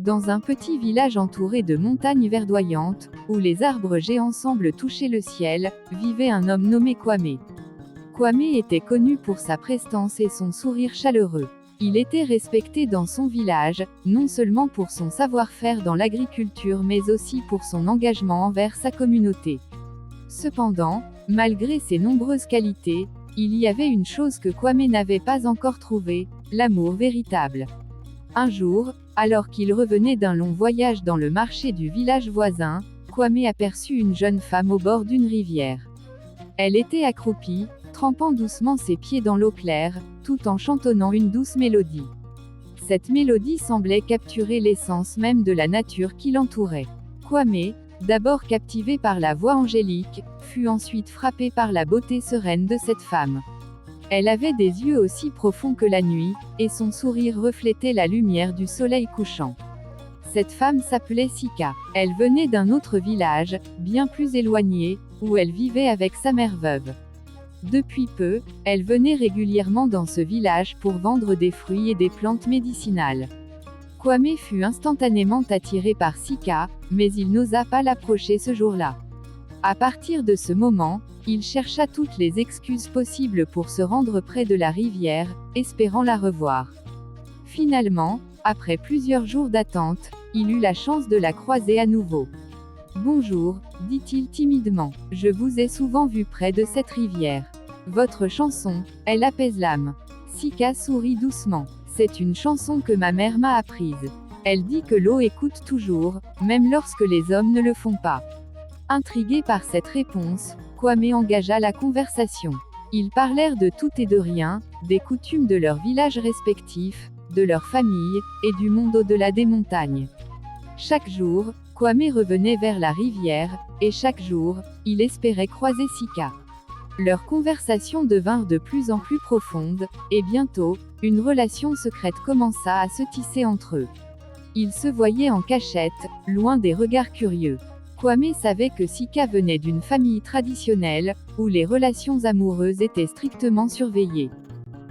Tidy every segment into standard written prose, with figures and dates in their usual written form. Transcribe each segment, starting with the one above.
Dans un petit village entouré de montagnes verdoyantes, où les arbres géants semblent toucher le ciel, vivait un homme nommé Kwame. Kwame était connu pour sa prestance et son sourire chaleureux. Il était respecté dans son village, non seulement pour son savoir-faire dans l'agriculture mais aussi pour son engagement envers sa communauté. Cependant, malgré ses nombreuses qualités, il y avait une chose que Kwame n'avait pas encore trouvée, l'amour véritable. Un jour, alors qu'il revenait d'un long voyage dans le marché du village voisin, Kwame aperçut une jeune femme au bord d'une rivière. Elle était accroupie, trempant doucement ses pieds dans l'eau claire, tout en chantonnant une douce mélodie. Cette mélodie semblait capturer l'essence même de la nature qui l'entourait. Kwame, d'abord captivé par la voix angélique, fut ensuite frappé par la beauté sereine de cette femme. Elle avait des yeux aussi profonds que la nuit, et son sourire reflétait la lumière du soleil couchant. Cette femme s'appelait Sika. Elle venait d'un autre village, bien plus éloigné, où elle vivait avec sa mère veuve. Depuis peu, elle venait régulièrement dans ce village pour vendre des fruits et des plantes médicinales. Kwame fut instantanément attiré par Sika, mais il n'osa pas l'approcher ce jour-là. À partir de ce moment, il chercha toutes les excuses possibles pour se rendre près de la rivière, espérant la revoir. Finalement, après plusieurs jours d'attente, il eut la chance de la croiser à nouveau. « Bonjour, dit-il timidement. Je vous ai souvent vu près de cette rivière. Votre chanson, elle apaise l'âme. » Sika sourit doucement. « C'est une chanson que ma mère m'a apprise. Elle dit que l'eau écoute toujours, même lorsque les hommes ne le font pas. » Intrigué par cette réponse, Kwame engagea la conversation. Ils parlèrent de tout et de rien, des coutumes de leurs villages respectifs, de leur famille, et du monde au-delà des montagnes. Chaque jour, Kwame revenait vers la rivière, et chaque jour, il espérait croiser Sika. Leurs conversations devinrent de plus en plus profondes, et bientôt, une relation secrète commença à se tisser entre eux. Ils se voyaient en cachette, loin des regards curieux. Kwame savait que Sika venait d'une famille traditionnelle, où les relations amoureuses étaient strictement surveillées.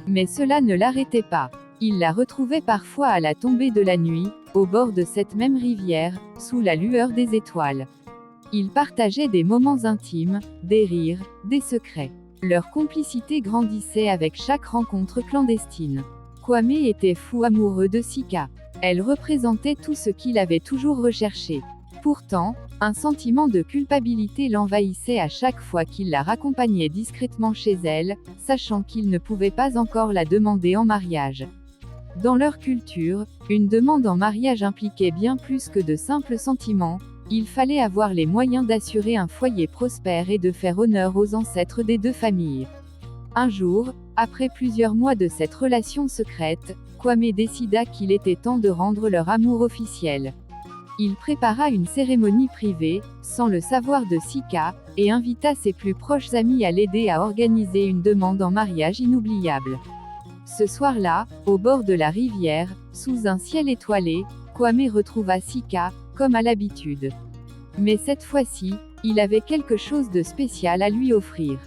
Mais cela ne l'arrêtait pas. Il la retrouvait parfois à la tombée de la nuit, au bord de cette même rivière, sous la lueur des étoiles. Ils partageaient des moments intimes, des rires, des secrets. Leur complicité grandissait avec chaque rencontre clandestine. Kwame était fou amoureux de Sika. Elle représentait tout ce qu'il avait toujours recherché. Pourtant, un sentiment de culpabilité l'envahissait à chaque fois qu'il la raccompagnait discrètement chez elle, sachant qu'il ne pouvait pas encore la demander en mariage. Dans leur culture, une demande en mariage impliquait bien plus que de simples sentiments, il fallait avoir les moyens d'assurer un foyer prospère et de faire honneur aux ancêtres des deux familles. Un jour, après plusieurs mois de cette relation secrète, Kwame décida qu'il était temps de rendre leur amour officiel. Il prépara une cérémonie privée, sans le savoir de Sika, et invita ses plus proches amis à l'aider à organiser une demande en mariage inoubliable. Ce soir-là, au bord de la rivière, sous un ciel étoilé, Kwame retrouva Sika, comme à l'habitude. Mais cette fois-ci, il avait quelque chose de spécial à lui offrir.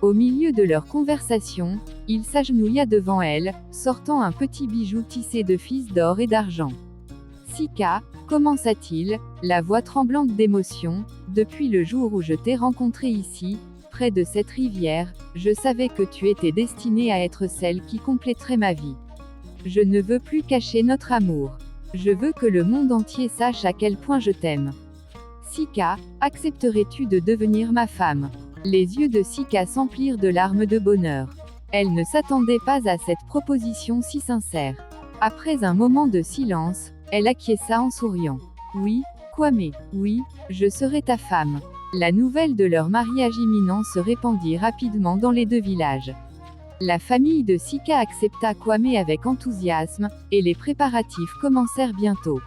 Au milieu de leur conversation, il s'agenouilla devant elle, sortant un petit bijou tissé de fils d'or et d'argent. « Sika, commença-t-il, la voix tremblante d'émotion, depuis le jour où je t'ai rencontrée ici, près de cette rivière, je savais que tu étais destinée à être celle qui compléterait ma vie. Je ne veux plus cacher notre amour. Je veux que le monde entier sache à quel point je t'aime. Sika, accepterais-tu de devenir ma femme ?» Les yeux de Sika s'emplirent de larmes de bonheur. Elle ne s'attendait pas à cette proposition si sincère. Après un moment de silence, elle acquiesça en souriant. « Oui, Kwame, oui, je serai ta femme. » La nouvelle de leur mariage imminent se répandit rapidement dans les deux villages. La famille de Sika accepta Kwame avec enthousiasme, et les préparatifs commencèrent bientôt.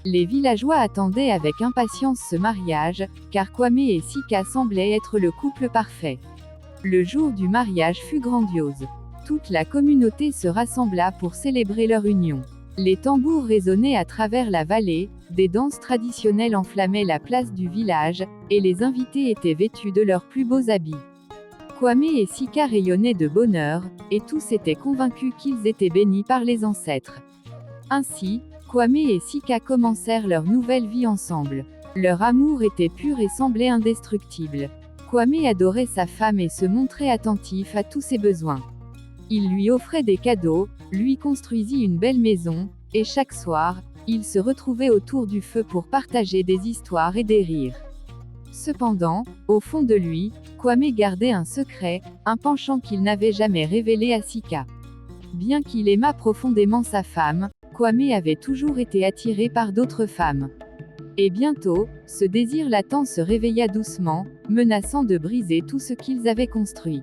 Les villageois attendaient avec impatience ce mariage, car Kwame et Sika semblaient être le couple parfait. Le jour du mariage fut grandiose. Toute la communauté se rassembla pour célébrer leur union. Les tambours résonnaient à travers la vallée, des danses traditionnelles enflammaient la place du village, et les invités étaient vêtus de leurs plus beaux habits. Kwame et Sika rayonnaient de bonheur, et tous étaient convaincus qu'ils étaient bénis par les ancêtres. Ainsi, Kwame et Sika commencèrent leur nouvelle vie ensemble. Leur amour était pur et semblait indestructible. Kwame adorait sa femme et se montrait attentif à tous ses besoins. Il lui offrait des cadeaux, lui construisit une belle maison, et chaque soir, ils se retrouvaient autour du feu pour partager des histoires et des rires. Cependant, au fond de lui, Kwame gardait un secret, un penchant qu'il n'avait jamais révélé à Sika. Bien qu'il aimât profondément sa femme, Kwame avait toujours été attiré par d'autres femmes. Et bientôt, ce désir latent se réveilla doucement, menaçant de briser tout ce qu'ils avaient construit.